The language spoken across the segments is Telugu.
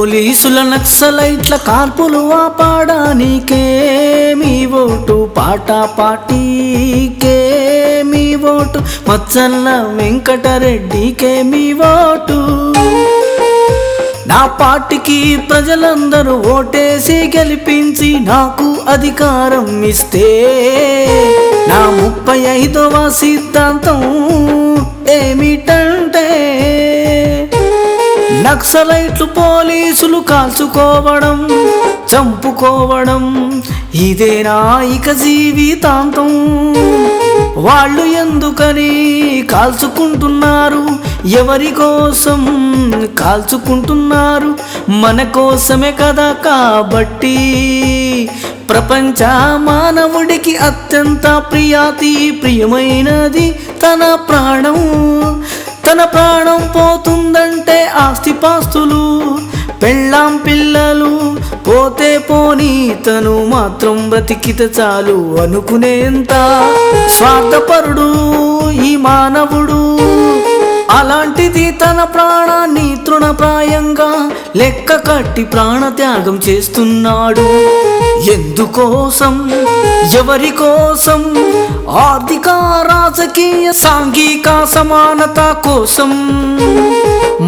పోలీసుల నక్సలైట్ల కాల్పులు ఆపడానికే మీ ఓటు, పాటా పార్టీకే మీ ఓటు, మచ్చల్ల వెంకటరెడ్డికే మీ ఓటు. నా పార్టీకి ప్రజలందరూ ఓటేసి గెలిపించి నాకు అధికారం ఇస్తే నా 35వ సిద్ధాంతం ఏమిటంటే నక్సలైట్లు పోలీసులు కాల్చుకోవడం, చంపుకోవడం ఇదేనా ఇక జీవితాంతం. వాళ్ళు ఎందుకని కాల్చుకుంటున్నారు, ఎవరి కోసం కాల్చుకుంటున్నారు? మన కోసమే కదా. కాబట్టి ప్రపంచ మానవుడికి అత్యంత ప్రియమైనది తన ప్రాణం. తన ప్రాణం పోతుందంటే ఆస్తిపాస్తులు, పెళ్ళాం పిల్లలు పోతే పోనీ తను మాత్రం బ్రతికితే చాలు అనుకునేంత స్వార్థపరుడు ఈ మానవుడు. అలాంటిది తన ప్రాణాన్ని తృణప్రాయంగా లెక్క కట్టి ప్రాణత్యాగం చేస్తున్నాడు. ఎందుకోసం, ఎవరి కోసం? ఆర్థిక, రాజకీయ, సాంఘిక సమానత కోసం,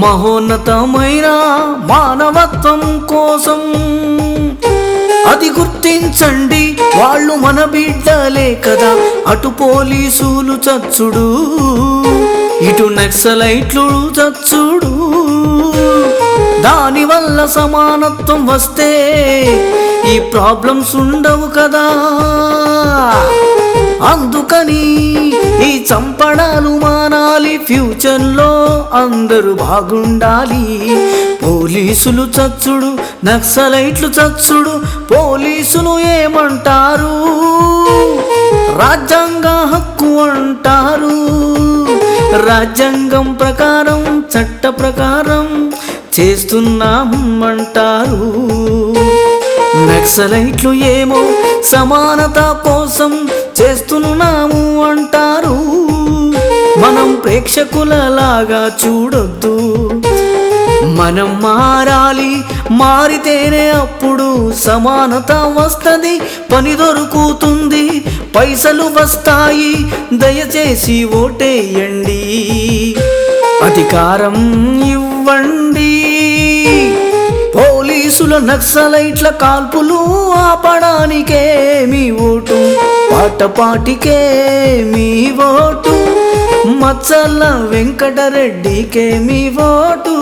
మహోన్నతమైన మానవత్వం కోసం. అది గుర్తించండి, వాళ్ళు మన బిడ్డలే కదా. అటు పోలీసులు చచ్చుడు, ఇటు నక్సలైట్లు చచ్చుడు. దానివల్ల సమానత్వం వస్తే ఈ ప్రాబ్లమ్స్ ఉండవు కదా. అందుకని ఈ చంపడాలు మానాలి, ఫ్యూచర్లో అందరూ బాగుండాలి. పోలీసులు చచ్చుడు, నక్సలైట్లు చచ్చుడు, పోలీసులు ఏమంటారు? రాజ్యాంగ హక్కు అంటారు. రాజ్యాంగం ప్రకారం, చట్ట ప్రకారం చేస్తున్నామంటారు. నక్సలైట్లు ఏమో సమానత కోసం చేస్తున్నాము అంటారు. మనం ప్రేక్షకులలాగా చూడొద్దు, మనం మారాలి. మారితేనే అప్పుడు సమానత వస్తుంది, పని దొరుకుతుంది, పైసలు వస్తాయి. దయచేసి ఓటేయండి, అధికారం ఇవ్వండి. పోలీసుల నక్సలైట్ల కాల్పులు ఆపడానికే మీ ఓటు, పాటపాటికే మీ ఓటు, మచ్చల్ల వెంకటరెడ్డికే మీ ఓటు.